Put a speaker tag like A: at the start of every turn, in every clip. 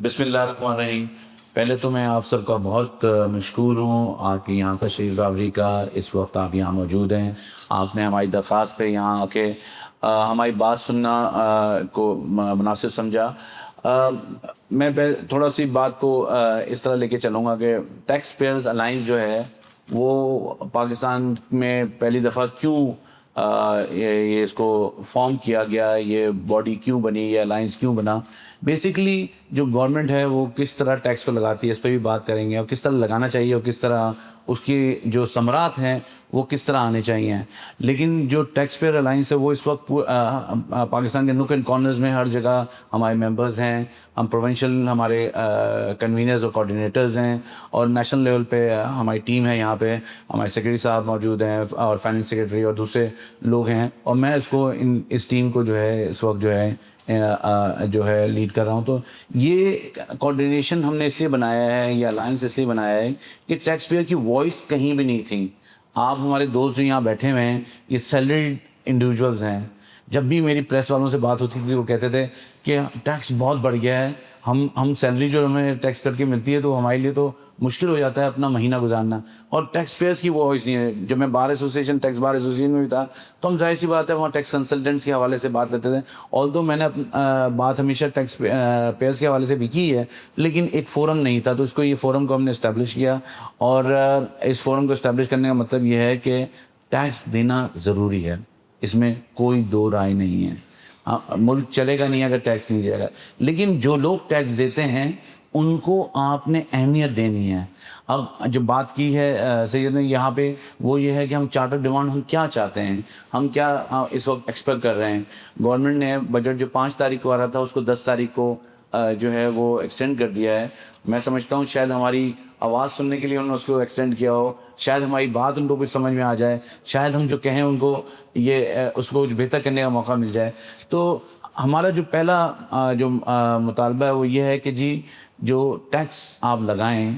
A: بسم اللہ الرحمن الرحیم۔ پہلے تو میں آپ سب کا بہت مشکور ہوں آپ کی یہاں تشریف آوری کا، اس وقت آپ یہاں موجود ہیں، آپ نے ہماری درخواست پہ یہاں آ کے ہماری بات سننا کو مناسب سمجھا۔ میں تھوڑا سی بات کو اس طرح لے کے چلوں گا کہ ٹیکس پیئرز الائنس جو ہے وہ پاکستان میں پہلی دفعہ کیوں یہ اس کو فارم کیا گیا، یہ باڈی کیوں بنی، یہ الائنس کیوں بنا۔ بیسکلی جو گورنمنٹ ہے وہ کس طرح ٹیکس کو لگاتی ہے اس پہ بھی بات کریں گے، اور کس طرح لگانا چاہیے اور کس طرح اس کی جو ثمرات ہیں وہ کس طرح آنے چاہیے۔ لیکن جو ٹیکس پیئر الائنس ہے وہ اس وقت پاکستان کے نک اینڈ کارنرز میں ہر جگہ ہمارے ممبرز ہیں، ہم پروونشل ہمارے کنوینرز اور کوآرڈینیٹرز ہیں، اور نیشنل لیول پہ ہماری ٹیم ہے، یہاں پہ ہمارے سیکرٹری صاحب موجود ہیں اور فائننس سیکرٹری اور دوسرے لوگ ہیں، اور میں اس ٹیم کو جو ہے اس وقت جو ہے لیڈ کر رہا ہوں۔ تو یہ کوآرڈینیشن ہم نے اس لیے بنایا ہے، یہ الائنس اس لیے بنایا ہے کہ ٹیکس پیئر کی وائس کہیں بھی نہیں تھی۔ آپ ہمارے دوست جو یہاں بیٹھے ہوئے ہیں یہ سیلریڈ انڈیویجولز ہیں۔ جب بھی میری پریس والوں سے بات ہوتی تھی وہ کہتے تھے کہ ٹیکس بہت بڑھ گیا ہے، ہم سیلری جو ہمیں ٹیکس کر کے ملتی ہے تو ہمارے لیے تو مشکل ہو جاتا ہے اپنا مہینہ گزارنا، اور ٹیکس پیئرس کی وہ وائس نہیں ہے۔ جب میں bar association tax bar association میں بھی تھا تو ہم ظاہر سی بات ہے وہاں ٹیکس کنسلٹنٹس کے حوالے سے بات کرتے تھے، آلدو میں نے بات ہمیشہ ٹیکس پیئرس کے حوالے سے بھی کی ہے، لیکن ایک فورم نہیں تھا، تو اس کو یہ فورم کو ہم نے اسٹیبلش کیا، اور اس فورم کو اسٹیبلش کرنے کا مطلب یہ ہے کہ ٹیکس دینا ضروری ہے، اس میں کوئی دو رائے نہیں ہے۔ ملک چلے گا نہیں اگر ٹیکس نہیں دے گا، لیکن جو لوگ ٹیکس دیتے ہیں ان کو آپ نے اہمیت دینی ہے۔ اب جو بات کی ہے سید نے یہاں پہ وہ یہ ہے کہ ہم چارٹر ڈیمانڈ ہم کیا چاہتے ہیں، ہم کیا اس وقت ایکسپیکٹ کر رہے ہیں۔ گورنمنٹ نے بجٹ جو 5 تاریخ کو آ رہا تھا اس کو 10 تاریخ کو جو ہے وہ ایکسٹینڈ کر دیا ہے۔ میں سمجھتا ہوں شاید ہماری آواز سننے کے لیے انہوں نے اس کو ایکسٹینڈ کیا ہو، شاید ہماری بات ان کو کچھ سمجھ میں آ جائے، شاید ہم جو کہیں ان کو اس کو بہتر کرنے کا موقع مل جائے۔ تو ہمارا جو پہلا جو مطالبہ ہے وہ یہ ہے کہ جی جو ٹیکس آپ لگائیں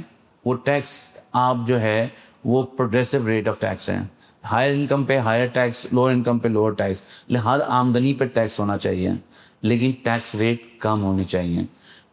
A: وہ ٹیکس آپ جو ہے وہ پروگریسو ریٹ آف ٹیکس ہیں، ہائر انکم پہ ہائر ٹیکس، لوور انکم پہ لوور ٹیکس، ہر آمدنی پہ ٹیکس ہونا چاہیے، لیکن ٹیکس ریٹ کم ہونے چاہیے۔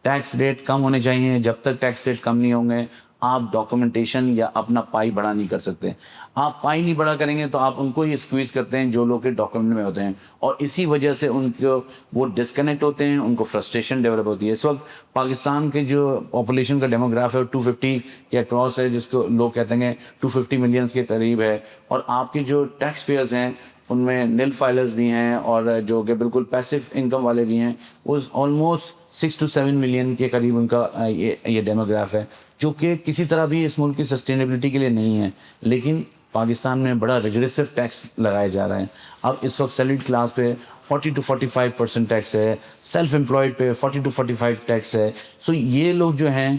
A: ٹیکس ریٹ کم ہونے چاہیے، جب تک ٹیکس ریٹ کم نہیں ہوں گے آپ ڈاکومنٹیشن یا اپنا پائی بڑا نہیں کر سکتے۔ آپ پائی نہیں بڑا کریں گے تو آپ ان کو ہی اسکویز کرتے ہیں جو لوگ کے ڈاکومنٹ میں ہوتے ہیں، اور اسی وجہ سے ان کو وہ ڈسکنیکٹ ہوتے ہیں، ان کو فرسٹریشن ڈیولپ ہوتی ہے۔ اس وقت پاکستان کے جو پاپولیشن کا ڈیموگراف ہے 250 کے اکراس ہے، جس کو لوگ کہتے ہیں 250 ملینس کے قریب ہے، اور آپ کے جو ٹیکس پیئرز ہیں ان میں نیل فائلرز بھی ہیں اور جو کہ بالکل پیسو انکم والے بھی ہیں، وہ آلموسٹ 6 to 7 ملین کے قریب ان کا یہ ڈیموگراف ہے، جو کہ کسی طرح بھی اس ملک کی سسٹینیبلٹی کے لیے نہیں ہے۔ لیکن پاکستان میں بڑا ریگریسو ٹیکس لگایا جا رہا ہے۔ اب اس وقت سیلریڈ کلاس پہ 40 to 45% ٹیکس ہے، سیلف امپلائڈ پہ 40 to 45 ٹیکس ہے۔ سو یہ لوگ جو ہیں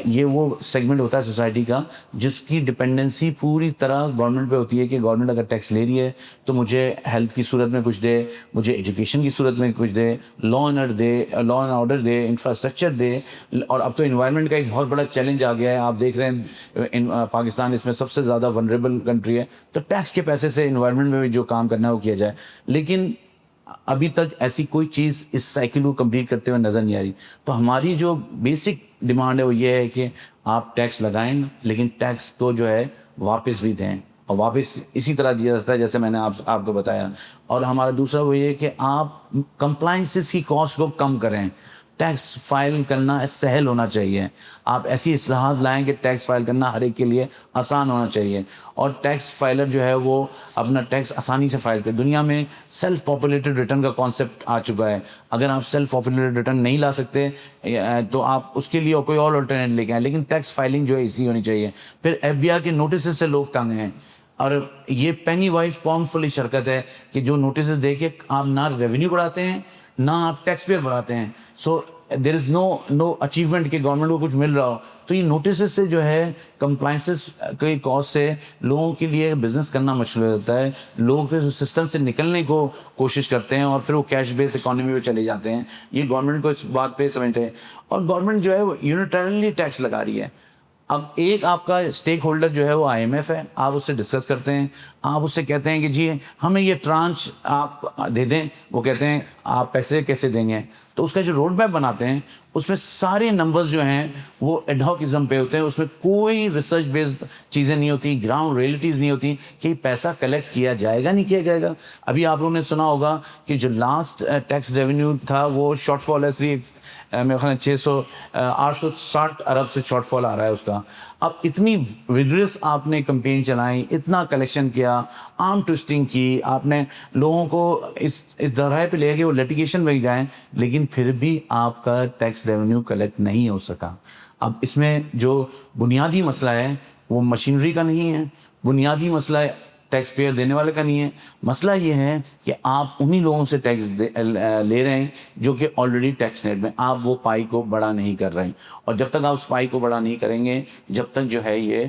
A: یہ وہ سیگمنٹ ہوتا ہے سوسائٹی کا جس کی ڈپینڈنسی پوری طرح گورنمنٹ پہ ہوتی ہے کہ گورنمنٹ اگر ٹیکس لے رہی ہے تو مجھے ہیلتھ کی صورت میں کچھ دے، مجھے ایجوکیشن کی صورت میں کچھ دے، لا اینڈ آرڈر دے، انفراسٹرکچر دے۔ اور اب تو انوائرمنٹ کا ایک بہت بڑا چیلنج آ گیا ہے، آپ دیکھ رہے ہیں پاکستان اس میں سب سے زیادہ ونریبل کنٹری ہے، تو ٹیکس کے پیسے سے انوائرمنٹ میں بھی جو کام کرنا ہے وہ کیا جائے، لیکن ابھی تک ایسی کوئی چیز اس سائیکل کو کمپلیٹ کرتے ہوئے نظر نہیں آ رہی۔ تو ہماری جو بیسک ڈیمانڈ ہے وہ یہ ہے کہ آپ ٹیکس لگائیں لیکن ٹیکس کو جو ہے واپس بھی دیں، اور واپس اسی طرح دیا جاتا ہے جیسے میں نے آپ کو بتایا۔ اور ہمارا دوسرا وہ یہ کہ آپ کمپلائنسز کی کاسٹ کو کم کریں، ٹیکس فائل کرنا سہل ہونا چاہیے، آپ ایسی اصلاحات لائیں کہ ٹیکس فائل کرنا ہر ایک کے لیے آسان ہونا چاہیے، اور ٹیکس فائلر جو ہے وہ اپنا ٹیکس آسانی سے فائل کرے۔ دنیا میں سیلف پاپولیٹڈ ریٹرن کا کانسیپٹ آ چکا ہے، اگر آپ سیلف پاپولیٹڈ ریٹرن نہیں لا سکتے تو آپ اس کے لیے کوئی اور الٹرنیٹ لے کے آئیں، لیکن ٹیکس فائلنگ جو ہے ایسی ہونی چاہیے۔ پھر FBI کے نوٹسز سے لوگ تنگ ہیں، اور یہ پینی وائز پاؤنڈ فلی شرکت ہے کہ جو نوٹسز دے کے آپ نہ ریونیو بڑھاتے ہیں نہ آپ ٹیکس پیئر بڑھاتے ہیں۔ سو دیر از نو اچیومنٹ کہ گورنمنٹ کو کچھ مل رہا ہو۔ تو یہ نوٹسز سے جو ہے کمپلائنسز کے کاسٹ سے لوگوں کے لیے بزنس کرنا مشکل ہو جاتا ہے، لوگ پھر سسٹم سے نکلنے کو کوشش کرتے ہیں اور پھر وہ کیش بیس اکانومی میں چلے جاتے ہیں۔ یہ گورنمنٹ کو اس بات پہ سمجھتے ہیں، اور گورنمنٹ جو ہے وہ یونیٹرلی ٹیکس لگا رہی ہے۔ اب ایک آپ کا اسٹیک ہولڈر جو ہے وہ IMF ہے، آپ اس سے ڈسکس کرتے ہیں، آپ اس سے کہتے ہیں کہ جی ہمیں یہ ٹرانچ آپ دے دیں، وہ کہتے ہیں آپ پیسے کیسے دیں گے؟ تو اس کا جو روڈ میپ بناتے ہیں اس میں سارے نمبرز جو ہیں وہ ایڈ ہاکزم پہ ہوتے ہیں, اس میں کوئی ریسرچ بیسڈ چیزیں نہیں ہوتی, گراؤنڈ ریئلٹیز نہیں ہوتی کہ پیسہ کلیکٹ کیا جائے گا نہیں کیا جائے گا. ابھی آپ لوگوں نے سنا ہوگا کہ جو لاسٹ ٹیکس ریونیو تھا وہ شارٹ فال ہے, میرے خیال 860 ارب سے شارٹ فال آ رہا ہے اس کا. اب اتنی ویگرس آپ نے کمپین چلائیں, اتنا کلیکشن کیا, آرم ٹوسٹنگ کی, آپ نے لوگوں کو اس دہرائے پہ لے کہ وہ لٹیگیشن میں جائیں, لیکن پھر بھی آپ کا ٹیکس ریونیو کلیکٹ نہیں ہو سکا. اب اس میں جو بنیادی مسئلہ ہے وہ مشینری کا نہیں ہے, بنیادی مسئلہ ٹیکس پیئر دینے والے کا نہیں ہے. مسئلہ یہ ہے کہ آپ انہی لوگوں سے ٹیکس لے رہے ہیں جو کہ آلریڈی ٹیکس نیٹ میں, آپ وہ پائی کو بڑا نہیں کر رہے ہیں. اور جب تک آپ اس پائی کو بڑا نہیں کریں گے, جب تک جو ہے یہ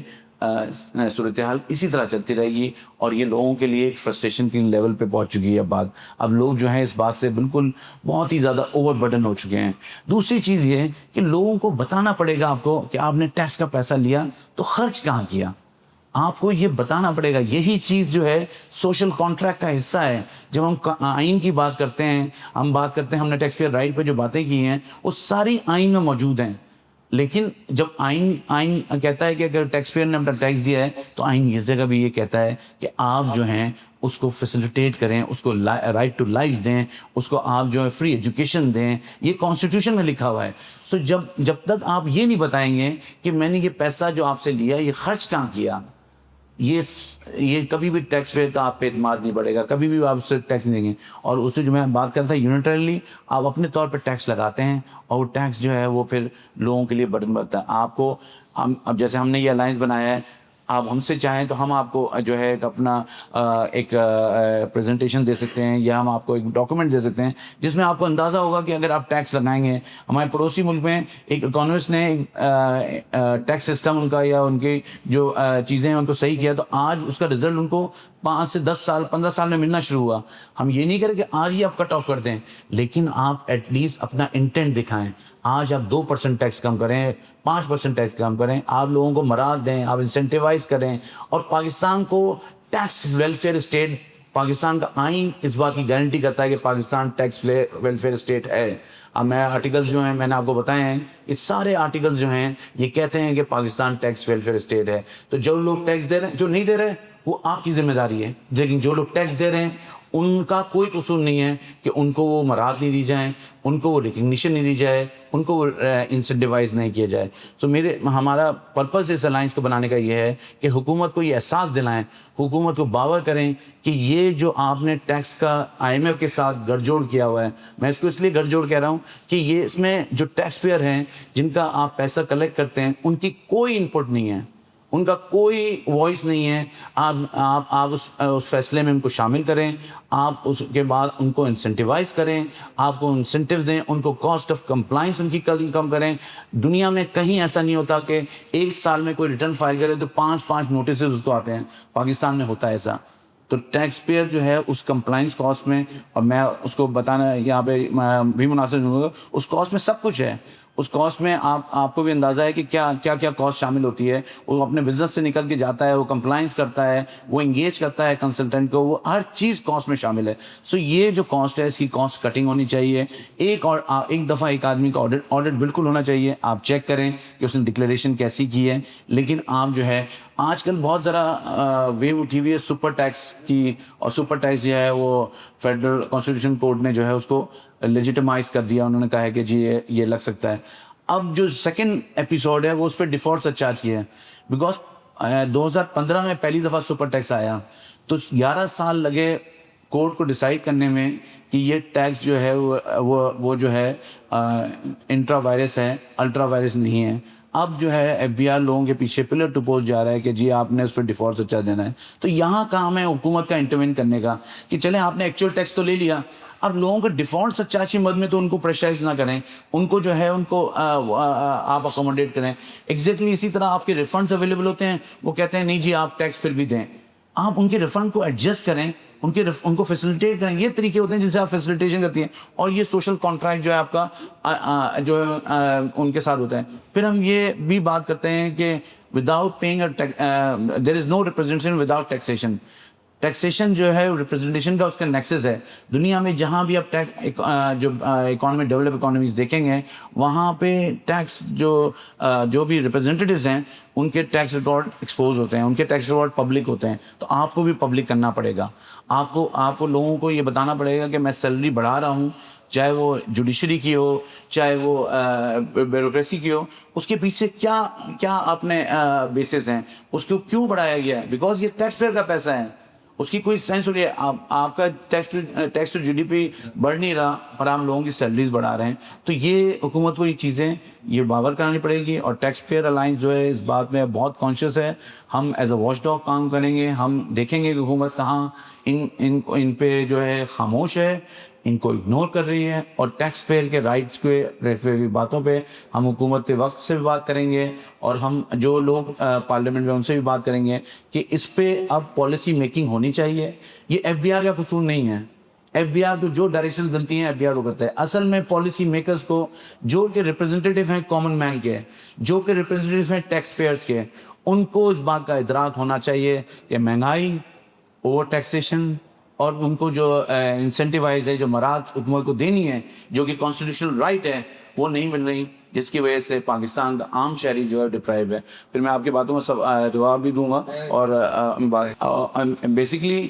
A: صورتحال اسی طرح چلتی رہے گی, اور یہ لوگوں کے لیے ایک فرسٹریشن کے لیول پہ پہنچ چکی ہے بات. اب لوگ جو ہیں اس بات سے بالکل بہت ہی زیادہ اوور برڈن ہو چکے ہیں. دوسری چیز یہ ہے کہ لوگوں کو بتانا پڑے گا آپ کو کہ آپ نے ٹیکس کا پیسہ لیا تو خرچ کہاں کیا, آپ کو یہ بتانا پڑے گا. یہی چیز جو ہے سوشل کانٹریکٹ کا حصہ ہے. جب ہم آئین کی بات کرتے ہیں, ہم بات کرتے ہیں, ہم نے ٹیکس پیئر رائٹ پہ جو باتیں کی ہیں وہ ساری آئین میں موجود ہیں. لیکن جب آئین کہتا ہے کہ اگر ٹیکس پیئر نے اپنا ٹیکس دیا ہے تو آئین اس جگہ بھی یہ کہتا ہے کہ آپ جو ہیں اس کو فیسیلیٹیٹ کریں, اس کو رائٹ ٹو لائف دیں, اس کو آپ جو ہے فری ایجوکیشن دیں. یہ کانسٹیٹیوشن میں لکھا ہوا ہے. سو جب تک آپ یہ نہیں بتائیں گے کہ میں نے یہ پیسہ جو آپ سے لیا یہ خرچ کہاں کیا, یہ کبھی بھی ٹیکس پہ کا آپ پہ اعتماد نہیں بڑھے گا, کبھی بھی آپ سے ٹیکس نہیں دیں گے. اور اس سے جو میں بات کرتا تھا یونیٹرلی آپ اپنے طور پہ ٹیکس لگاتے ہیں, اور وہ ٹیکس جو ہے وہ پھر لوگوں کے لیے برڈن بنتا ہے. آپ کو اب جیسے ہم نے یہ الائنس بنایا ہے, آپ ہم سے چاہیں تو ہم آپ کو جو ہے ایک اپنا ایک پریزنٹیشن دے سکتے ہیں, یا ہم آپ کو ایک ڈاکومنٹ دے سکتے ہیں جس میں آپ کو اندازہ ہوگا کہ اگر آپ ٹیکس لگائیں گے. ہمارے پڑوسی ملک میں ایک اکانومسٹ نے ٹیکس سسٹم ان کا یا ان کی جو چیزیں ہیں ان کو صحیح کیا, تو آج اس کا رزلٹ ان کو 5 سے 10 سال 15 سال میں ملنا شروع ہوا. ہم یہ نہیں کریں کہ آج ہی آپ کٹ آف کر دیں, لیکن آپ ایٹ لیسٹ اپنا انٹینٹ دکھائیں. آج آپ 2% ٹیکس کم کریں, 5% ٹیکس کم کریں, آپ لوگوں کو مراد دیں, آپ انسینٹیوائز کریں. اور پاکستان کو ٹیکس ویلفیئر اسٹیٹ, پاکستان کا آئین اس بات کی گارنٹی کرتا ہے کہ پاکستان ٹیکس ویلفیئر اسٹیٹ ہے. اب میں آرٹیکلز جو ہیں میں نے آپ کو بتائے ہیں, اس سارے آرٹیکلز جو ہیں یہ کہتے ہیں کہ پاکستان ٹیکس ویلفیئر اسٹیٹ ہے. تو جو لوگ ٹیکس دے رہے ہیں, جو نہیں دے رہے وہ آپ کی ذمہ داری ہے, لیکن جو لوگ ٹیکس دے رہے ہیں ان کا کوئی قصور نہیں ہے کہ ان کو وہ مراد نہیں دی جائیں, ان کو وہ ریکگنیشن نہیں دی جائے, ان کو وہ انسینٹیوائز نہیں کیا جائے. تو ہمارا پرپز اس الائنس کو بنانے کا یہ ہے کہ حکومت کو یہ احساس دلائیں, حکومت کو باور کریں کہ یہ جو آپ نے ٹیکس کا IMF کے ساتھ گڑھ جوڑ کیا ہوا ہے, میں اس کو اس لیے گڑھ جوڑ کہہ رہا ہوں کہ یہ اس میں جو ٹیکس پیئر ہیں جن کا آپ پیسہ کلیکٹ کرتے ہیں ان کی کوئی انپٹ نہیں ہے, ان کا کوئی وائس نہیں ہے. آپ اس فیصلے میں ان کو شامل کریں, آپ اس کے بعد ان کو انسینٹیوائز کریں, آپ کو انسینٹیوز دیں, ان کو کاسٹ آف کمپلائنس ان کی کم کریں. دنیا میں کہیں ایسا نہیں ہوتا کہ ایک سال میں کوئی ریٹرن فائل کرے تو 5 نوٹسز اس کو آتے ہیں. پاکستان میں ہوتا ہے ایسا. تو ٹیکس پیئر جو ہے اس کمپلائنس کاسٹ میں, اور میں اس کو بتانا یہاں پہ بھی مناسب نہیں ہوگا, اس کاسٹ میں سب کچھ ہے. اس کاسٹ میں آپ کو بھی اندازہ ہے کہ کیا کاسٹ شامل ہوتی ہے. وہ اپنے بزنس سے نکل کے جاتا ہے, وہ کمپلائنس کرتا ہے, وہ انگیج کرتا ہے کنسلٹنٹ کو, وہ ہر چیز کاسٹ میں شامل ہے. سو یہ جو کاسٹ ہے اس کی کاسٹ کٹنگ ہونی چاہیے. ایک دفعہ ایک آدمی کا آڈٹ بالکل ہونا چاہیے, آپ چیک کریں کہ اس نے ڈکلیریشن کیسی کی ہے. لیکن آپ جو ہے آج کل بہت ذرا ویو اٹھی ہوئی ہے سپر ٹیکس کی, اور سپر ٹیکس جو ہے وہ فیڈرل کانسٹیٹیوشن کورٹ نے جو ہے اس کو لیجیٹمائز کر دیا. انہوں نے کہا ہے کہ جی یہ لگ سکتا ہے. اب جو سیکنڈ ایپیسوڈ ہے وہ اس پہ ڈیفالٹ سرچارج کیا ہے, بیکاز 2015 میں پہلی دفعہ سپر ٹیکس آیا, تو 11 سال لگے کورٹ کو ڈیسائیڈ کرنے میں کہ یہ ٹیکس جو ہے وہ جو ہے انٹرا وائرس ہے, الٹرا وائرس نہیں ہے. اب جو ہے FBI لوگوں کے پیچھے پلر ٹو پوسٹ جا رہا ہے کہ جی آپ نے اس پہ ڈیفالٹ سرچارج دینا ہے. تو یہاں کام ہے حکومت کا انٹروین کرنے کا کہ چلیں آپ نے ایکچوئل ٹیکس تو لے لیا, اب لوگوں کو ڈیفالٹ سرچارج کی مد میں تو ان کو پریشرائز نہ کریں, ان کو جو ہے ان کو آپ اکوموڈیٹ کریں. ایگزیکٹلی اسی طرح آپ کے ریفنڈز اویلیبل ہوتے ہیں, وہ کہتے ہیں نہیں جی آپ ٹیکس پھر بھی دیں, آپ ان کے ریفنڈ کو ایڈجسٹ کریں, ان کو فیسیلیٹیٹ کریں. یہ طریقے ہوتے ہیں جن سے آپ فیسیلیٹیشن کرتی ہیں, اور یہ سوشل کانٹریکٹ جو ہے آپ کا جو ان کے ساتھ ہوتا ہے. پھر ہم یہ بھی بات کرتے ہیں کہ وداؤٹ پیئنگ دیر از نو ریپرزینٹیشن وداؤٹ ٹیکسیشن. ٹیکسیشن جو ہے ریپرزنٹیشن کا اس کا نیکسس ہے. دنیا میں جہاں بھی آپ جو اکانومی ڈیولپ اکانومیز دیکھیں گے وہاں پہ ٹیکس جو بھی ریپرزنٹیٹیوز ہیں ان کے ٹیکس ریکارڈ ایکسپوز ہوتے ہیں, ان کے ٹیکس ریکارڈ پبلک ہوتے ہیں. تو آپ کو بھی پبلک کرنا پڑے گا. آپ کو لوگوں کو یہ بتانا پڑے گا کہ میں سیلری بڑھا رہا ہوں, چاہے وہ جوڈیشری کی ہو, چاہے وہ بیوروکریسی کی ہو, اس کے پیچھے کیا اپنے بیسس ہیں, اس کو کیوں بڑھایا گیا ہے. بیکاز یہ ٹیکس پیئر کا پیسہ ہے, اس کی کوئی سینس ہو رہی ہے. آپ کا tax to G D P بڑھ نہیں رہا اور آپ لوگوں کی سیلریز بڑھا رہے ہیں. تو یہ حکومت کو یہ چیزیں یہ باور کرانی پڑے گی. اور ٹیکس پیئر الائنس جو ہے اس بات میں بہت کانشیس ہے. ہم ایز اے واچ ڈاگ کام کریں گے. ہم دیکھیں گے کہ حکومت کہاں ان پہ جو ہے خاموش ہے, ان کو اگنور کر رہی ہے. اور ٹیکس پیئر کے رائٹس کے باتوں پہ ہم حکومت کے وقت سے بھی بات کریں گے, اور ہم جو لوگ پارلیمنٹ میں ان سے بھی بات کریں گے کہ اس پہ اب پالیسی میکنگ ہونی چاہیے. یہ ایف بی آر کا قصور نہیں ہے. ایف بی آر تو جو ڈائریکشن بنتی ہیں ایف بی آر کو کرتا ہے. اصل میں پالیسی میکرز کو, جو کہ ریپرزنٹیٹیو ہیں کامن مین کے, جو کہ ریپرزنٹیٹیو ہیں ٹیکس پیئرز کے, ان کو اس بات کا ادراک ہونا چاہیے کہ مہنگائی, اوور ٹیکسیشن اور ان کو جو انسینٹیوائز ہے, جو مراد حکومت کو دینی ہے, جو کہ کانسٹیٹیوشنل رائٹ ہے, وہ نہیں مل رہی, جس کی وجہ سے پاکستان کا عام شہری جو ہے ڈپرائیو ہے. پھر میں آپ کی باتوں کا جواب بھی دوں گا. اور بیسکلی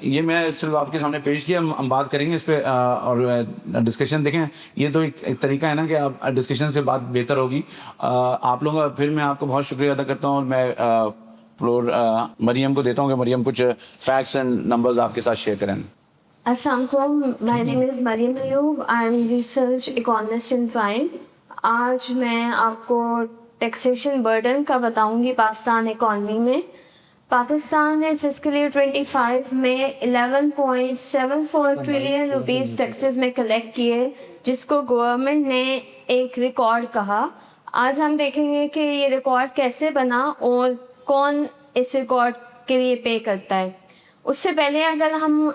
A: یہ میں صرف آپ کے سامنے پیش کیا, ہم بات کریں گے اس پہ اور ڈسکشن دیکھیں. یہ تو ایک طریقہ ہے نا کہ آپ ڈسکشن سے بات بہتر ہوگی. آپ لوگوں کا پھر میں آپ کو بہت شکریہ ادا کرتا ہوں, اور میں فلور مریم کو دیتا ہوں کہ مریم کچھ فیکٹس اینڈ نمبرز آپ کے ساتھ شیئر کریں.
B: السلام علیکم, my name is Maryam Ayub, I am research economist in Prime. آج میں آپ کو ٹیکسیشن برڈن کا بتاؤں گی پاکستان اکانومی میں. پاکستان نے فسکل ایئر 25 میں 11.74 ٹریلین روپیز ٹیکسز میں کلیکٹ کیے, جس کو گورنمنٹ نے ایک ریکارڈ کہا. آج ہم دیکھیں گے کہ یہ ریکارڈ کیسے بنا اور کون اس ریکارڈ کے لیے پے کرتا ہے. اس سے پہلے اگر ہم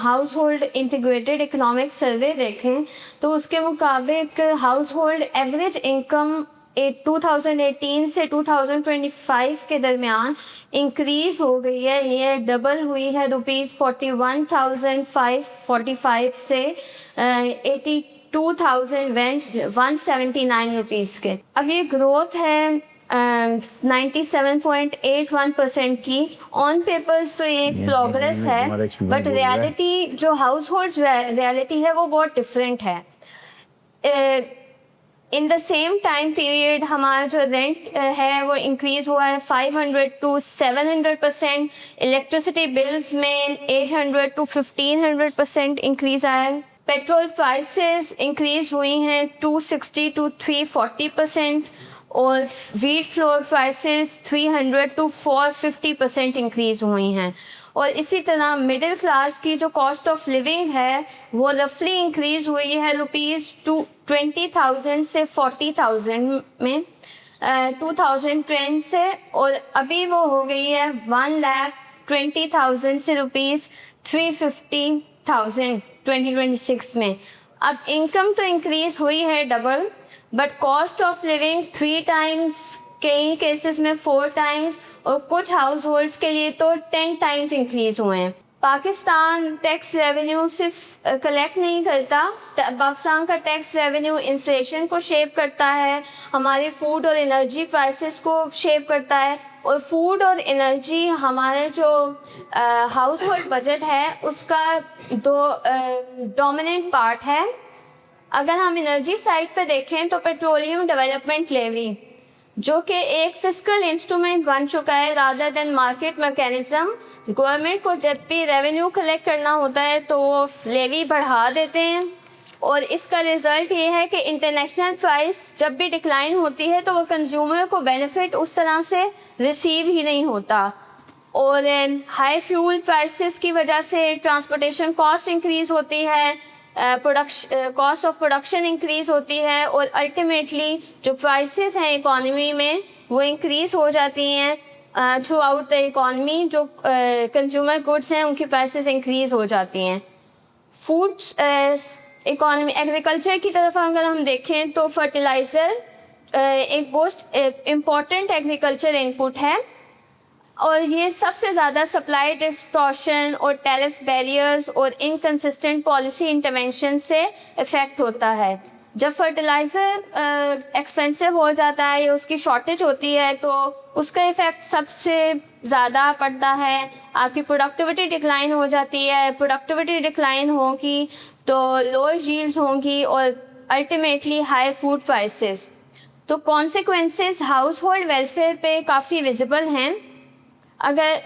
B: house hold integrated economic survey دیکھیں تو اس کے مطابق ہاؤس ہولڈ ایوریج انکم 2018 سے 2025 کے درمیان انکریز ہو گئی ہے. یہ ڈبل ہوئی ہے ₹41,545 سے 82,179 روپیز کے. اب یہ گروتھ ہے 97.81% کی. آن پیپرز تو یہ پروگریس ہے, بٹ ریالٹی جو ہاؤس ہولڈ ریالٹی ہے وہ بہت ڈفرینٹ ہے. ان دا سیم ٹائم پیریڈ ہمارا جو رینٹ ہے وہ انکریز ہوا ہے 500 to 700%. الیکٹریسٹی بلز میں 800 to 1500% انکریز آیا ہے. پیٹرول پرائسز انکریز ہوئی ہیں 260 to 340%, اور wheat flour prices 300 to 450% increase ہوئی ہیں. اور اسی طرح مڈل کلاس کی جو کاسٹ آف لیونگ ہے وہ رفلی انکریز ہوئی ہے ₹20,000 سے 40,000 میں 2010 سے, اور ابھی وہ ہو گئی ہے 1,20,000 سے ₹350,000 2026 میں. اب انکم تو انکریز ہوئی ہے double, but cost of living 3 times, کئی کیسز میں 4 times, اور کچھ ہاؤس ہولڈس کے لیے تو 10 times انکریز ہوئے ہیں. پاکستان ٹیکس ریونیو صرف کلیکٹ نہیں کرتا, پاکستان کا ٹیکس ریونیو انفلیشن کو شیپ کرتا ہے, ہمارے فوڈ اور انرجی پرائسز کو شیپ کرتا ہے. اور فوڈ اور انرجی ہمارے جو ہاؤس ہولڈ بجٹ ہے اس کا ڈومیننٹ پارٹ ہے. اگر ہم انرجی سائڈ پہ دیکھیں تو پیٹرولیم ڈیولپمنٹ لیوی, جو کہ ایک فسکل انسٹرومنٹ بن چکا ہے rather than market mechanism. Government کو جب بھی ریونیو کلیکٹ کرنا ہوتا ہے تو وہ لیوی بڑھا دیتے ہیں, اور اس کا ریزلٹ یہ ہے کہ انٹرنیشنل پرائس جب بھی ڈکلائن ہوتی ہے تو وہ کنزیومر کو بینیفٹ اس طرح سے ریسیو ہی نہیں ہوتا. اور ہائی فیول پرائسز کی وجہ سے ٹرانسپورٹیشن کاسٹ انکریز ہوتی ہے, کاسٹ آف پروڈکشن انکریز ہوتی ہے, اور الٹیمیٹلی جو پرائسز ہیں اکانومی میں وہ انکریز ہو جاتی ہیں تھرو آؤٹ دا اکانومی. جو کنزیومر گڈس ہیں ان کی پرائسز انکریز ہو جاتی ہیں. فوڈ اکانومی ایگریکلچر کی طرف اگر ہم دیکھیں تو فرٹیلائزر ایک موسٹ امپورٹنٹ ایگریکلچر انپٹ ہے. اور یہ سب سے زیادہ سپلائی ڈسٹورشن اور ٹیرف بیریئرز اور انکنسسٹنٹ پالیسی انٹرونشن سے افیکٹ ہوتا ہے. جب فرٹیلائزر ایکسپینسو ہو جاتا ہے یا اس کی شارٹیج ہوتی ہے تو اس کا افیکٹ سب سے زیادہ پڑتا ہے. آپ کی پروڈکٹیوٹی ڈکلائن ہو جاتی ہے. پروڈکٹیوٹی ڈکلائن ہوگی تو لوور ییلڈز ہوں گی اور الٹیمیٹلی ہائی فوڈ پرائسز. تو کانسیکوینسز ہاؤس ہولڈ ویلفیئر پہ کافی ویزیبل ہیں. اگر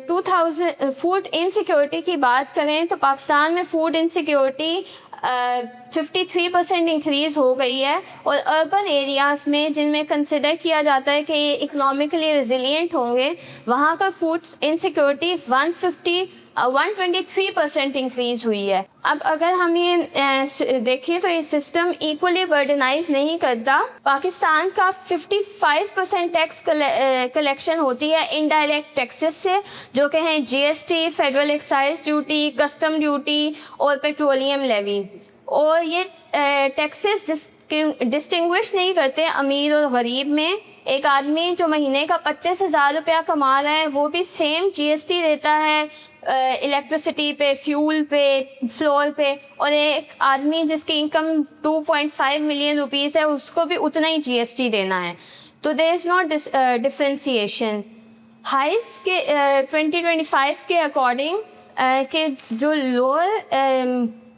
B: 2000 فوڈ انسیکیورٹی کی بات کریں تو پاکستان میں فوڈ انسیکیورٹی 53% انکریز ہو گئی ہے, اور اربن ایریاز میں جن میں کنسیڈر کیا جاتا ہے کہ یہ اکنامکلی ریزیلینٹ ہوں گے وہاں پر فوڈ انسیکیورٹی 123% انکریز ہوئی ہے. اب اگر ہم یہ دیکھیں تو یہ سسٹم ایکولی برڈنائز نہیں کرتا. پاکستان کا 55% ٹیکس کلیکشن ہوتی ہے انڈائریکٹ ٹیکسز سے, جو کہ ہیں G S T, federal excise duty, custom duty اور پیٹرولیم لیوی. اور یہ ٹیکسز ڈسٹنگوش نہیں کرتے امیر اور غریب میں. ایک آدمی جو مہینے کا 25,000 روپیہ کما رہا ہے وہ بھی سیم جی ایس ٹی دیتا ہے الیکٹریسٹی پہ, فیول پہ, فلور پہ, اور ایک آدمی جس کی انکم 2.5 ملین روپیز ہے اس کو بھی اتنا ہی جی ایس ٹی دینا ہے. تو دیر از ناٹ ڈفرینسیشن. ہائیس کے 2025 کے اکارڈنگ کہ جو لوور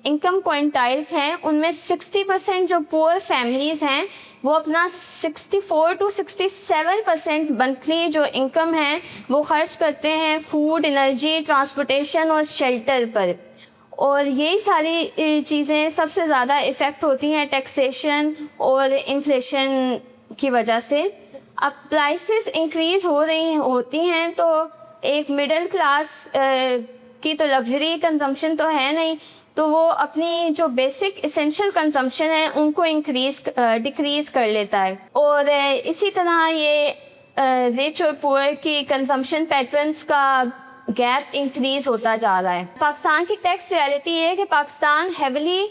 B: انکم کوئنٹائلز ہیں ان میں 60% جو پور فیملیز ہیں وہ اپنا 64 to 67% منتھلی جو انکم ہے وہ خرچ کرتے ہیں فوڈ, انرجی, ٹرانسپورٹیشن اور شیلٹر پر. اور یہی ساری چیزیں سب سے زیادہ افیکٹ ہوتی ہیں ٹیکسیشن اور انفلیشن کی وجہ سے. اب پرائسز انکریز ہوتی ہیں تو ایک مڈل کلاس کی تو لگژری کنزمپشن تو ہے نہیں, تو وہ اپنی جو بیسک اسینشیل کنزمپشن ہے ان کو ڈکریز کر لیتا ہے. اور اسی طرح یہ ریچ اور پور کی کنزمپشن پیٹرنس کا گیپ انکریز ہوتا جا رہا ہے. پاکستان کی ٹیکس ریالٹی ہے کہ پاکستان ہیویلی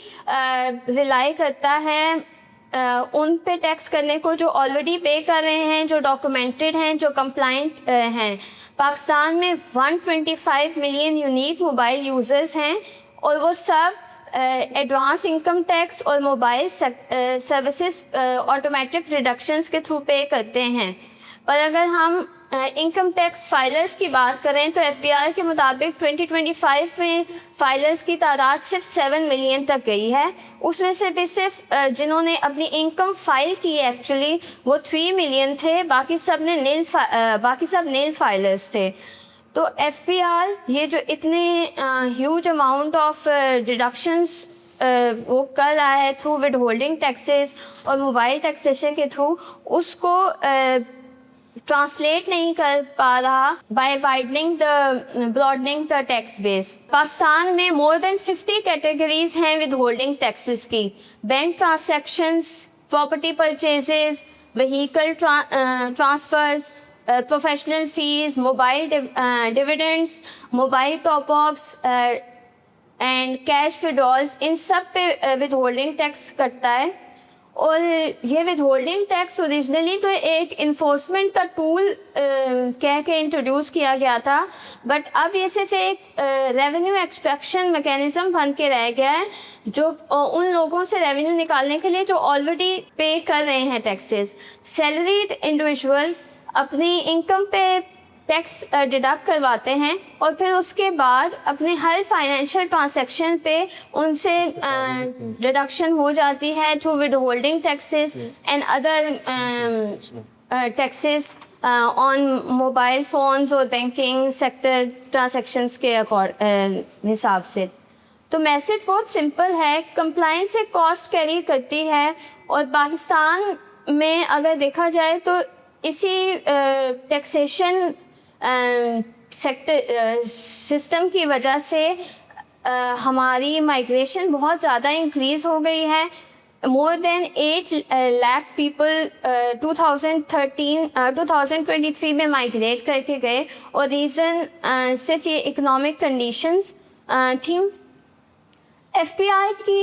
B: ریلائی کرتا ہے ان پہ ٹیکس کرنے کو جو آلریڈی پے کر رہے ہیں, جو ڈاکومنٹڈ ہیں, جو کمپلائنٹ ہیں. پاکستان میں 125 ملین یونیک موبائل یوزرز ہیں اور وہ سب ایڈوانس انکم ٹیکس اور موبائل سروسز آٹومیٹک ریڈکشنز کے تھرو پے کرتے ہیں. پر اگر ہم انکم ٹیکس فائلرز کی بات کریں تو ایف بی آئی کے مطابق 2025 میں فائلرز کی تعداد صرف 7 ملین تک گئی ہے. اس میں سے بھی صرف جنہوں نے اپنی انکم فائل کی ہے ایکچولی وہ 3 ملین تھے, باقی سب نیل فائلرز تھے. تو ایف پی آر یہ جو اتنے ہیوج اماؤنٹ آف ڈیڈکشنز وہ کر رہا ہے تھرو ود ہولڈنگ ٹیکسز اور موبائل ٹیکسیشن کے تھرو, اس کو ٹرانسلیٹ نہیں کر پا رہا by broadening the tax base. Pakistan میں مور دین 50 کیٹیگریز ہیں ود ہولڈنگ ٹیکسز کی. Bank transactions, property purchases, vehicle transfers, professional fees, mobile dividends, mobile top ups and cash withdrawals, ان سب پہ ود ہولڈنگ ٹیکس کٹتا ہے. اور یہ ود ہولڈنگ ٹیکس اوریجنلی تو ایک انفورسمنٹ کا ٹول کہہ کے انٹروڈیوس کیا گیا تھا, بٹ اب یہ صرف ایک ریونیو ایکسٹریکشن میکینزم بن کے رہ گیا ہے جو ان لوگوں سے ریونیو نکالنے کے لیے جو آلریڈی پے کر رہے ہیں ٹیکسز. سیلریڈ انڈیویژولز اپنی انکم پہ ٹیکس ڈیڈکٹ کرواتے ہیں اور پھر اس کے بعد اپنے ہر فائنینشیل ٹرانزیکشن پہ ان سے ڈیڈکشن ہو جاتی ہے through withholding taxes and other taxes on mobile phones اور بینکنگ سیکٹر ٹرانزیکشنس کے حساب سے. تو میسج بہت سمپل ہے, کمپلائنس ایک کاسٹ کیری کرتی ہے, اور پاکستان میں اگر دیکھا جائے تو اسی ٹیکسیشن سسٹم کی وجہ سے ہماری مائگریشن بہت زیادہ انکریز ہو گئی ہے. مور دین 8 لاکھ پیپل 2023 میں مائگریٹ کر کے گئے, اور ریزن صرف یہ اکنامک کنڈیشنز تھیں. ایف پی آئی کی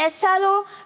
B: SRO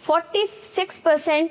B: 46%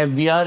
A: FBR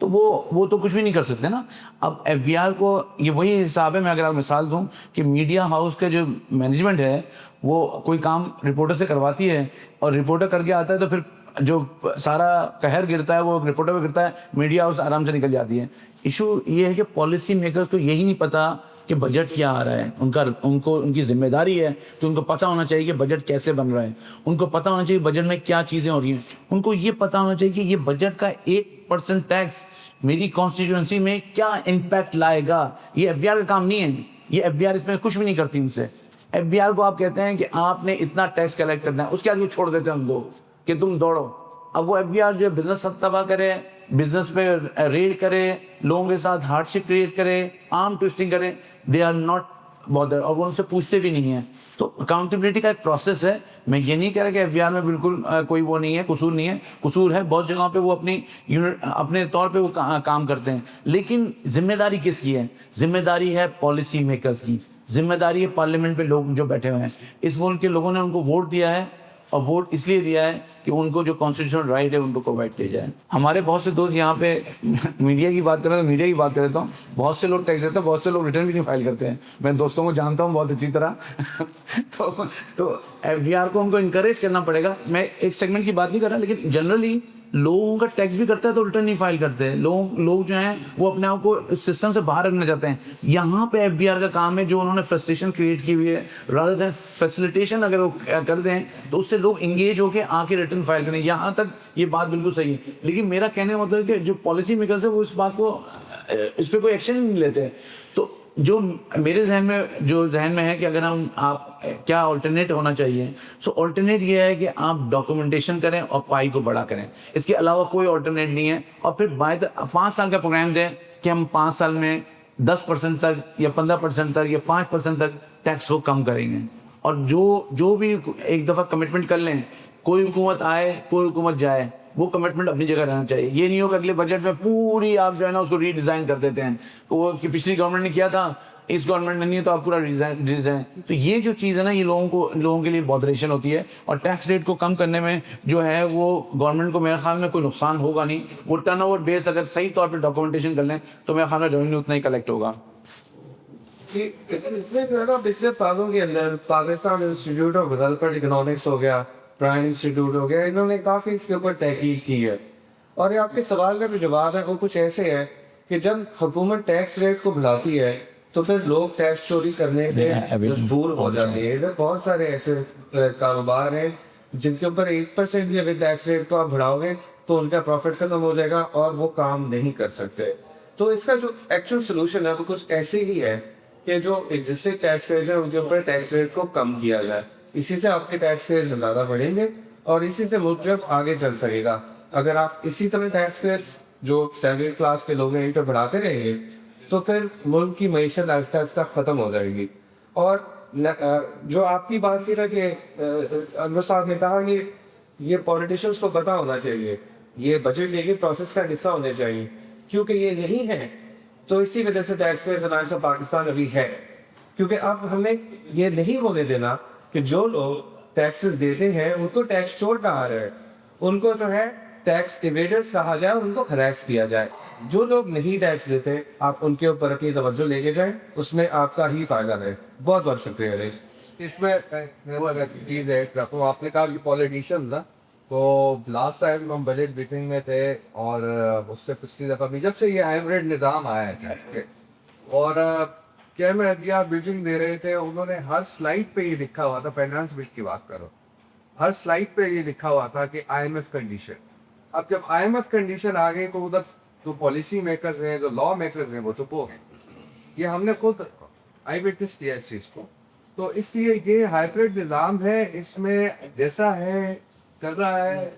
A: تو وہ تو کچھ بھی نہیں کر سکتے نا. اب ایف بی آر کو یہ وہی حساب ہے. میں اگر آپ مثال دوں کہ میڈیا ہاؤس کا جو مینجمنٹ ہے وہ کوئی کام رپورٹر سے کرواتی ہے اور رپورٹر کر کے آتا ہے تو پھر جو سارا قہر گرتا ہے وہ رپورٹر پہ گرتا ہے, میڈیا ہاؤس آرام سے نکل جاتی ہے. ایشو یہ ہے کہ پالیسی میکرز کو یہی نہیں پتا کہ بجٹ کیا آ رہا ہے. ان کی ذمہ داری ہے کہ ان کو پتہ ہونا چاہیے کہ بجٹ کیسے بن رہا ہے, ان کو پتہ ہونا چاہیے بجٹ میں کیا چیزیں ہو رہی ہیں, ان کو یہ پتہ ہونا چاہیے کہ یہ بجٹ کا 1% ٹیکس میری کانسٹیٹوئنسی میں کیا امپیکٹ لائے گا. یہ ایف بی آر کا کام نہیں ہے. یہ ایف بی آر اس میں کچھ بھی نہیں کرتی. ان سے ایف بی آر کو آپ کہتے ہیں کہ آپ نے اتنا ٹیکس کلیکٹ کرنا ہے, اس کے بعد وہ چھوڑ دیتے ہیں ان کو کہ تم دوڑو. اب وہ ایف بی آر جو بزنس تباہ کرے, بزنس پہ ریڈ کرے, لوگوں کے ساتھ ہارڈ شپ کریٹ کرے, آرم ٹوسٹنگ کرے, دے آر ناٹ بادر, اور وہ ان سے پوچھتے بھی نہیں ہیں. تو اکاؤنٹیبلٹی کا ایک پروسیس ہے. میں یہ نہیں کہہ رہا کہ ایف بی آر میں بالکل کوئی وہ نہیں ہے, قصور نہیں ہے. قصور ہے بہت جگہوں پہ, وہ اپنے طور پہ وہ کام کرتے ہیں. لیکن ذمہ داری کس کی ہے؟ ذمہ داری ہے پالیسی میکرز کی. ذمہ داری ہے پارلیمنٹ پہ لوگ جو بیٹھے ہوئے ہیں. اس ملک کے لوگوں نے ان کو ووٹ دیا ہے, اور ووٹ اس لیے دیا ہے کہ ان کو جو کانسٹیٹیوشنل رائٹ ہے ان کو پرووائڈ کیا جائے. ہمارے بہت سے دوست یہاں پہ میڈیا کی بات کریں تو میڈیا کی بات کر لیتا ہوں. بہت سے لوگ ٹیکس دیتے ہیں, بہت سے لوگ ریٹرن بھی نہیں فائل کرتے ہیں. میں دوستوں کو جانتا ہوں بہت اچھی طرح. تو ایف بی آر کو ان کو انکریج کرنا پڑے گا. میں ایک سیگمنٹ کی بات نہیں کر رہا, لیکن جنرلی لوگوں کا ٹیکس بھی کرتا ہے تو ریٹرن نہیں فائل کرتے. لوگ جو ہیں وہ اپنے آپ کو اس سسٹم سے باہر رکھنا چاہتے ہیں. یہاں پہ ایف بی آر کا کام ہے جو انہوں نے فرسٹریشن کریٹ کی ہوئی ہے, رادر دین فیسیلیٹیشن اگر وہ کر دیں تو اس سے لوگ انگیج ہو کے آ کے ریٹرن فائل کریں. یہاں تک یہ بات بالکل صحیح ہے. لیکن میرا کہنے کا مطلب ہے کہ جو پالیسی میکرز ہے وہ اس بات کو, اس پہ کوئی ایکشن نہیں لیتے. تو جو میرے ذہن میں ہے کہ اگر آپ کیا آلٹرنیٹ ہونا چاہیے, سو آلٹرنیٹ یہ ہے کہ آپ ڈاکومنٹیشن کریں اور پائی کو بڑا کریں. اس کے علاوہ کوئی آلٹرنیٹ نہیں ہے. اور پھر 5 سال کا پروگرام دیں کہ ہم 5 سال میں 10% تک یا 15% تک یا 5% تک ٹیکس کو کم کریں گے. اور جو بھی ایک دفعہ کمٹمنٹ کر لیں, کوئی حکومت آئے کوئی حکومت جائے, وہ کمٹمنٹ اپنی جگہ رہنا چاہیے. یہ نہیں ہو کہ اگلے بجٹ میں پوری آپ جو ہے نا اس کو ری ڈیزائن کر دیتے ہیں. وہ کہ پچھلی گورنمنٹ نے کیا تھا, اس گورنمنٹ نے نہیں ہے تو آپ پورا ڈیزائن. تو یہ جو چیز ہے نا, یہ لوگوں کے لیے بودریشن ہوتی ہے. اور ٹیکس ریٹ کو کم کرنے میں جو ہے وہ گورنمنٹ کو میرے خیال میں کوئی نقصان ہوگا نہیں. وہ ٹرن اوور بیس اگر صحیح طور پہ ڈاکومنٹیشن کر لیں تو میرے خیال میں ریونیو اتنا ہی کلیکٹ ہوگا.
C: اس میں جو ہے نا پچھلے سالوں کے اندر Pakistan Institute of Development Economics ہو گیا, پرائم انسٹیٹیوٹ ہو گیا, انہوں نے کافی اس کے اوپر تحقیق کی ہے. اور یہ آپ کے سوال کا جو جواب ہے وہ کچھ ایسے ہے کہ جب حکومت ٹیکس ریٹ کو بڑھاتی ہے تو پھر لوگ ٹیکس چوری کرنے کے مجبور ہو جاتے ہیں. ادھر بہت سارے ایسے کاروبار ہیں جن کے اوپر 1% بھی اگر ٹیکس ریٹ کو آپ بڑھاؤ گے تو ان کا پروفٹ ختم ہو جائے گا اور وہ کام نہیں کر سکتے. تو اس کا جو ایکچوئل سولوشن ہے وہ کچھ ایسے ہی ہے کہ جو ایگزسٹنگ ٹیکس پیئرز ہیں ان کے اوپر ٹیکس ریٹ کو کم کیا جائے. اسی سے آپ کے ٹیکس پیئرز زیادہ بڑھیں گے اور اسی سے ملک جو آگے چل سکے گا. اگر آپ اسی طرح ٹیکس پیئرز جو سیلری کلاس کے لوگ ہیں ان پہ بڑھاتے رہیں گے تو پھر ملک کی معیشت آہستہ آہستہ ختم ہو جائے گی. اور جو آپ کی بات تھی نا کہ انور صاحب نے کہا کہ یہ پولیٹیشنس کو پتہ ہونا چاہیے, یہ بجٹ میکنگ پروسیس کا حصہ ہونے چاہیے, کیونکہ یہ نہیں ہے تو اسی وجہ سے tax payers alliance of Pakistan ابھی ہے. کیونکہ اب ہمیں یہ نہیں ہونے دینا کہ جو لوگ ٹیکسز دیتے ہیں ان کو ٹیکس چور کہا رہا ہے, ان کو جو ہے ٹیکس ایویڈرز کہا جائے, ان کو ہراس کیا جائے. جو لوگ نہیں ٹیکس دیتے آپ ان کے اوپر اپنی توجہ لے کے جائیں, اس میں آپ کا ہی فائدہ ہے. بہت بہت شکریہ.
D: اس میں چیز ہے تو آپ نے کہا کہ پولیٹیشین تھا, تو لاسٹ ٹائم ہم بجٹ میٹنگ میں تھے اور اس سے پچھلی دفعہ بھی جب سے یہ ہائبرڈ نظام آیا ہے اور چیئرمین بریفنگ دے رہے تھے, انہوں نے ہر سلائڈ پہ یہ لکھا ہوا تھا, فائنانس بل کی بات کرو, ہر سلائڈ پہ یہ لکھا ہوا تھا کہ آئی ایم ایف کنڈیشن. اب جب آئی ایم ایف کنڈیشن آ گئی تو ادھر جو پالیسی میکرز ہیں, جو لا میکرز ہیں, وہ تو وہ ہیں. یہ ہم نے خود آئی وٹنس کیا اس چیز کو. تو اس لیے یہ ہائبرڈ نظام ہے, اس میں جیسا ہے کر رہا ہے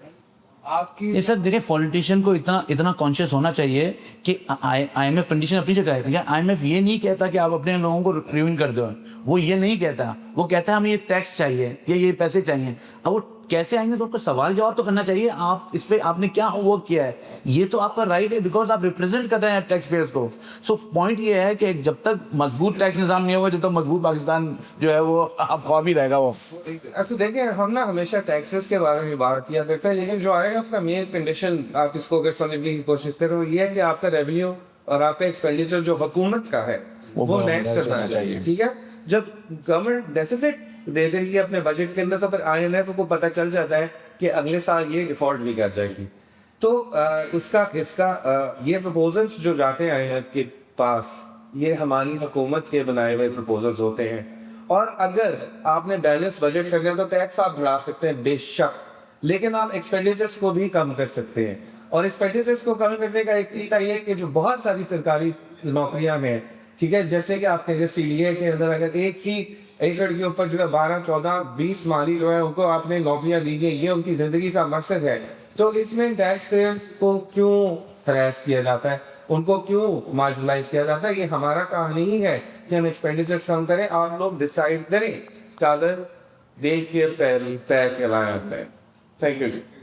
D: آپ کی.
A: یہ سر دیکھیں, پولیٹیشین کو اتنا کانشیس ہونا چاہیے کہ آئی ایم ایف کنڈیشن اپنی جگہ ہے. آئی ایم ایف یہ نہیں کہتا کہ آپ اپنے لوگوں کو ریون کر دو, وہ یہ نہیں کہتا. وہ کہتا ہے ہمیں یہ ٹیکس چاہیے یا یہ پیسے چاہیے. اب وہ کیسے آئیں گے تو ان کو سوال جواب تو کرنا چاہیے آپ اس پہ آپ نے کیا ورک کیا ہے, یہ تو آپ کا رائٹ ہے بیکاز آپ ریپرزینٹ کر رہے ہیں ٹیکس پیئرس کو. سو پوائنٹ یہ ہے کہ جب تک مضبوط ٹیکس نظام نہیں ہوگا جب تک مضبوط پاکستان جو ہے وہ آپ خواب ہی رہے گا. وہ
C: ایسے دیکھیں ہم نا ہمیشہ ٹیکسز کے بارے میں بات کیا کرتے ہیں, لیکن جو آئے گا اس کا مین کنڈیشن آپ اس کو اگر سمجھنے کی کوشش کریں وہ یہ ہے کہ آپ کا ریونیو اور آپ کا ایکسپینڈیچر جو حکومت کا ہے وہ میچ کرنا چاہیے. ٹھیک ہے, جب گورنمنٹ ڈیفیسٹ دے دے گی اپنے بجٹ کے اندر تو پھر آئی ایم ایف کو پتہ چل جاتا ہے کہ اگلے سال یہ ڈیفالٹ بھی کر جائے گی. تو اس کا یہ پرپوزلس جو جاتے ہیں آئی ایم ایف کے پاس یہ ہماری حکومت کے بنائے ہوئے پرپوزلس ہوتے ہیں, اور اگر آپ نے بیلنس بجٹ کر لیا تو ٹیکس آپ بڑھا سکتے ہیں بے شک, لیکن آپ ایکسپینڈیچرس کو بھی کم کر سکتے ہیں. اور ایکسپینڈیچرس کو کم کرنے کا ایک طریقہ یہ کہ جو بہت ساری سرکاری نوکریاں ہیں, ٹھیک ہے, جیسے کہ آپ کے سی ڈی اے کے اندر اگر ایک ہی ایکڑ کے اوپر جو ہے 12, 14, 20 مالی جو ہے ان کو آپ نے نوکریاں دی گئی, یہ ان کی زندگی کا مقصد ہے, تو اس میں ٹیکس پیئرس کو کیوں ہراس کیا جاتا ہے, ان کو کیوں مارجنلائز کیا جاتا ہے؟ یہ ہمارا کام نہیں ہے کہ ہم ایکسپینڈیچر کم کریں, آپ لوگ ڈیسائیڈ کریں, چادر دیکھ کے پیر کے لائیں. Thank you.